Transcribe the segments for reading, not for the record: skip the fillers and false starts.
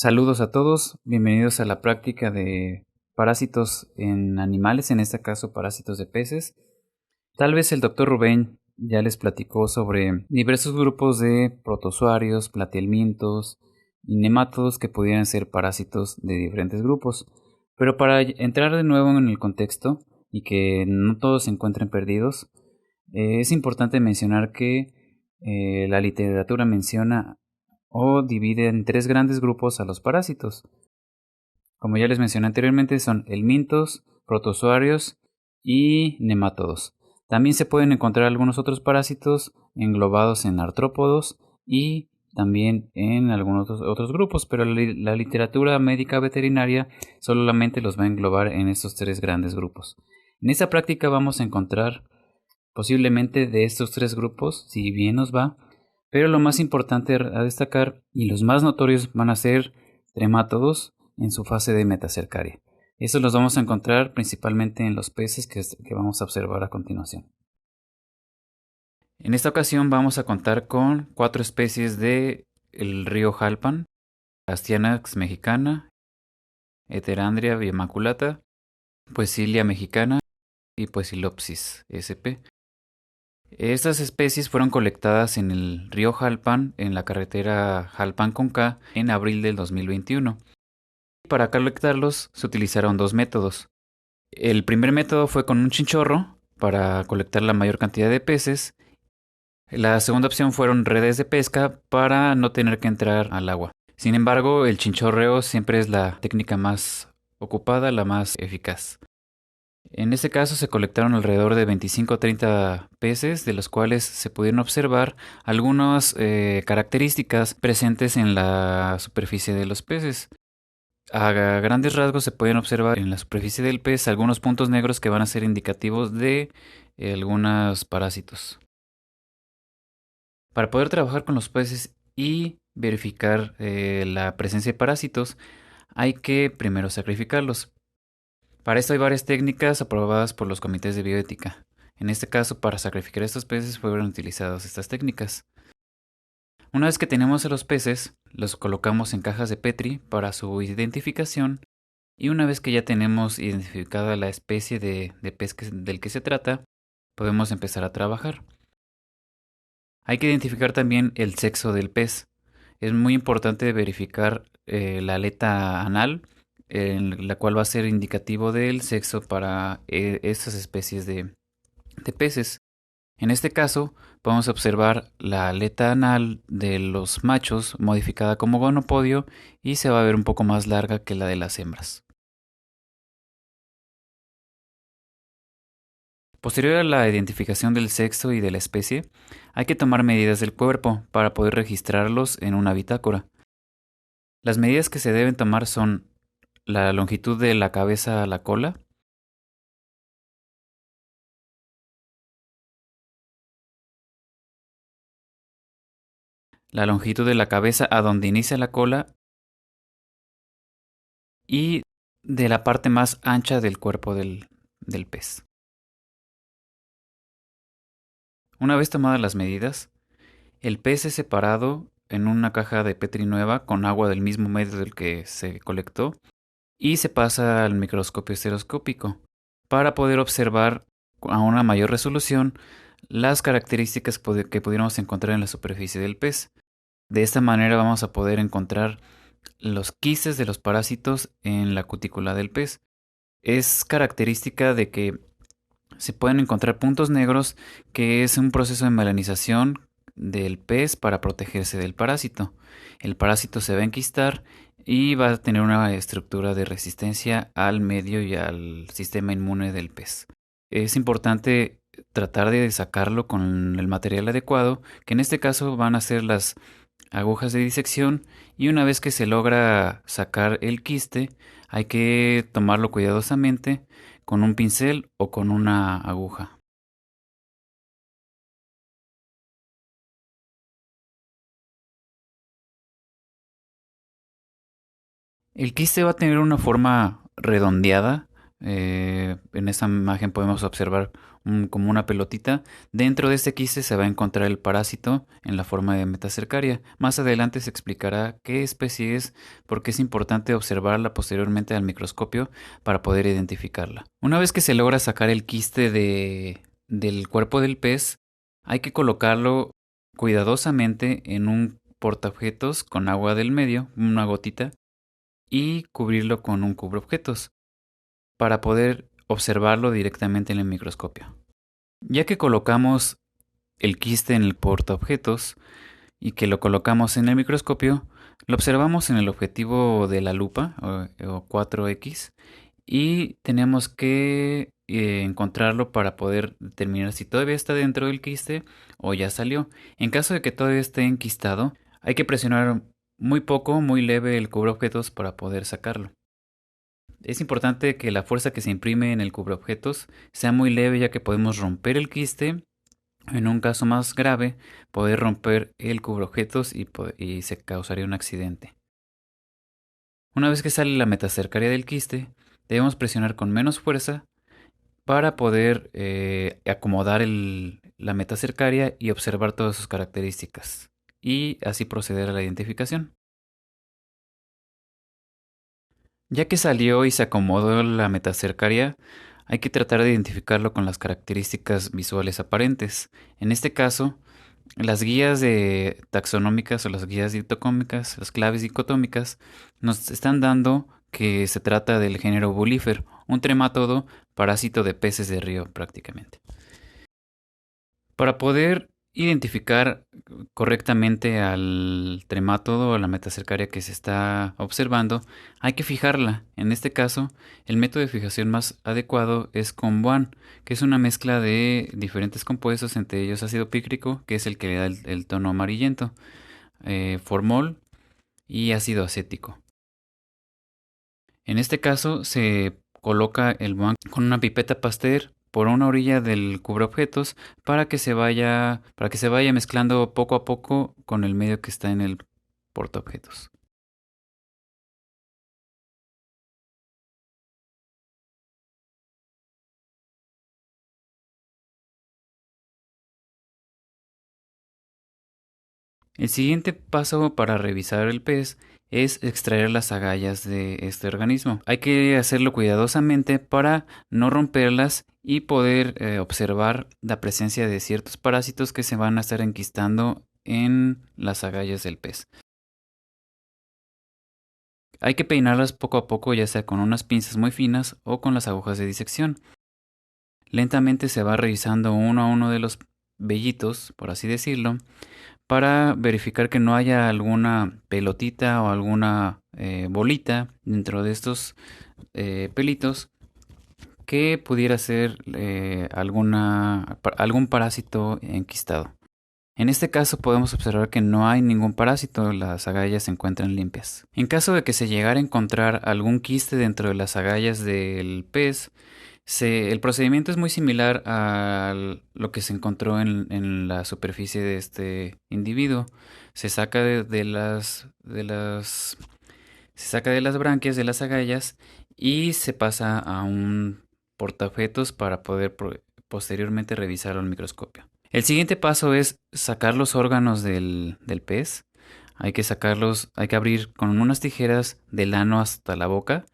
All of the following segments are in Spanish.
Saludos a todos, bienvenidos a la práctica de parásitos en animales, en este caso parásitos de peces. Tal vez el doctor Rubén ya les platicó sobre diversos grupos de protozoarios, platihelmintos y nemátodos que pudieran ser parásitos de diferentes grupos. Pero para entrar de nuevo en el contexto y que no todos se encuentren perdidos, es importante mencionar que la literatura menciona o divide en tres grandes grupos a los parásitos. Como ya les mencioné anteriormente, son helmintos, protozoarios y nemátodos. También se pueden encontrar algunos otros parásitos englobados en artrópodos y también en algunos otros grupos, pero la literatura médica veterinaria solamente los va a englobar en estos tres grandes grupos. En esta práctica vamos a encontrar posiblemente de estos tres grupos, si bien nos va, pero lo más importante a destacar y los más notorios van a ser tremátodos en su fase de metacercaria. Estos los vamos a encontrar principalmente en los peces que vamos a observar a continuación. En esta ocasión vamos a contar con 4 especies del río Jalpan: Astyanax mexicana, Heterandria bimaculata, Poecilia mexicana y Poecilopsis sp. Estas especies fueron colectadas en el río Jalpan, en la carretera Jalpan-Conca, en abril del 2021. Para colectarlos se utilizaron dos métodos. El primer método fue con un chinchorro para colectar la mayor cantidad de peces. La segunda opción fueron redes de pesca para no tener que entrar al agua. Sin embargo, el chinchorreo siempre es la técnica más ocupada, la más eficaz. En este caso se colectaron alrededor de 25 o 30 peces, de los cuales se pudieron observar algunas características presentes en la superficie de los peces. A grandes rasgos se pueden observar en la superficie del pez algunos puntos negros que van a ser indicativos de algunos parásitos. Para poder trabajar con los peces y verificar la presencia de parásitos, hay que primero sacrificarlos. Para esto hay varias técnicas aprobadas por los comités de bioética. En este caso, para sacrificar estos peces fueron utilizadas estas técnicas. Una vez que tenemos a los peces, los colocamos en cajas de Petri para su identificación, y una vez que ya tenemos identificada la especie de pez del que se trata, podemos empezar a trabajar. Hay que identificar también el sexo del pez. Es muy importante verificar la aleta anal, en la cual va a ser indicativo del sexo para estas especies de peces. En este caso, podemos observar la aleta anal de los machos modificada como gonopodio y se va a ver un poco más larga que la de las hembras. Posterior a la identificación del sexo y de la especie, hay que tomar medidas del cuerpo para poder registrarlos en una bitácora. Las medidas que se deben tomar son la longitud de la cabeza a la cola, la longitud de la cabeza a donde inicia la cola y de la parte más ancha del cuerpo del pez. Una vez tomadas las medidas, el pez es separado en una caja de Petri nueva con agua del mismo medio del que se colectó y se pasa al microscopio estereoscópico para poder observar a una mayor resolución las características que pudiéramos encontrar en la superficie del pez. De esta manera vamos a poder encontrar los quistes de los parásitos en la cutícula del pez. Es característica de que se pueden encontrar puntos negros, que es un proceso de melanización del pez para protegerse del parásito. El parásito se va a enquistar y va a tener una estructura de resistencia al medio y al sistema inmune del pez. Es importante tratar de sacarlo con el material adecuado, que en este caso van a ser las agujas de disección, y una vez que se logra sacar el quiste, hay que tomarlo cuidadosamente con un pincel o con una aguja. El quiste va a tener una forma redondeada. En esta imagen podemos observar como una pelotita. Dentro de este quiste se va a encontrar el parásito en la forma de metacercaria. Más adelante se explicará qué especie es, porque es importante observarla posteriormente al microscopio para poder identificarla. Una vez que se logra sacar el quiste del cuerpo del pez, hay que colocarlo cuidadosamente en un portaobjetos con agua del medio, una gotita, y cubrirlo con un cubreobjetos para poder observarlo directamente en el microscopio. Ya que colocamos el quiste en el portaobjetos y que lo colocamos en el microscopio, lo observamos en el objetivo de la lupa o 4X y tenemos que encontrarlo para poder determinar si todavía está dentro del quiste o ya salió. En caso de que todavía esté enquistado, hay que presionar muy poco, muy leve el cubreobjetos para poder sacarlo. Es importante que la fuerza que se imprime en el cubreobjetos sea muy leve, ya que podemos romper el quiste. En un caso más grave, poder romper el cubreobjetos y se causaría un accidente. Una vez que sale la metacercaria del quiste, debemos presionar con menos fuerza para poder acomodar la metacercaria y observar todas sus características, y así proceder a la identificación. Ya que salió y se acomodó la metacercaria, hay que tratar de identificarlo con las características visuales aparentes. En este caso, las guías taxonómicas o las guías dictocómicas, las claves dicotómicas, nos están dando que se trata del género Bulifer, un tremátodo parásito de peces de río prácticamente. Para poder identificar correctamente al tremátodo o a la metacercaria que se está observando, hay que fijarla. En este caso, el método de fijación más adecuado es con BOAN, que es una mezcla de diferentes compuestos, entre ellos ácido pícrico, que es el que le da el tono amarillento, formol y ácido acético. En este caso se coloca el BOAN con una pipeta Pasteur por una orilla del cubreobjetos para que se vaya mezclando poco a poco con el medio que está en el portaobjetos. El siguiente paso para revisar el pez es extraer las agallas de este organismo. Hay que hacerlo cuidadosamente para no romperlas y poder observar la presencia de ciertos parásitos que se van a estar enquistando en las agallas del pez. Hay que peinarlas poco a poco, ya sea con unas pinzas muy finas o con las agujas de disección. Lentamente se va revisando uno a uno de los vellitos, por así decirlo, para verificar que no haya alguna pelotita o alguna bolita dentro de estos pelitos que pudiera ser algún parásito enquistado. En este caso podemos observar que no hay ningún parásito, las agallas se encuentran limpias. En caso de que se llegara a encontrar algún quiste dentro de las agallas del pez, el procedimiento es muy similar a lo que se encontró en la superficie de este individuo. Se saca se saca de las branquias de las agallas y se pasa a un portaobjetos para poder posteriormente revisarlo al microscopio. El siguiente paso es sacar los órganos del pez. Hay que sacarlos, hay que abrir con unas tijeras del ano hasta la boca,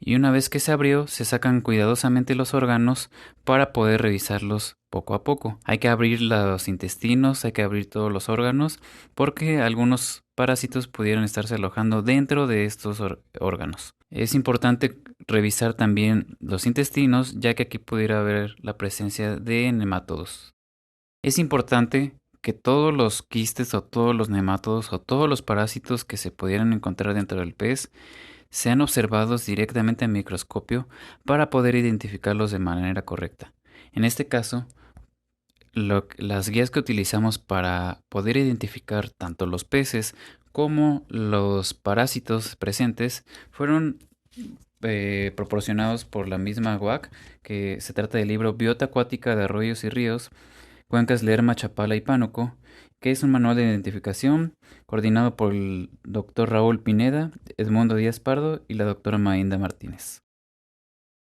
y una vez que se abrió, se sacan cuidadosamente los órganos para poder revisarlos poco a poco. Hay que abrir los intestinos, hay que abrir todos los órganos, porque algunos parásitos pudieran estarse alojando dentro de estos órganos. Es importante revisar también los intestinos, ya que aquí pudiera haber la presencia de nemátodos. Es importante que todos los quistes o todos los nemátodos o todos los parásitos que se pudieran encontrar dentro del pez sean observados directamente al microscopio para poder identificarlos de manera correcta. En este caso, las guías que utilizamos para poder identificar tanto los peces como los parásitos presentes fueron proporcionados por la misma UAC, que se trata del libro Biota acuática de arroyos y ríos, Cuencas Lerma, Chapala y Pánuco, que es un manual de identificación coordinado por el doctor Raúl Pineda, Edmundo Díaz Pardo y la doctora Mainda Martínez.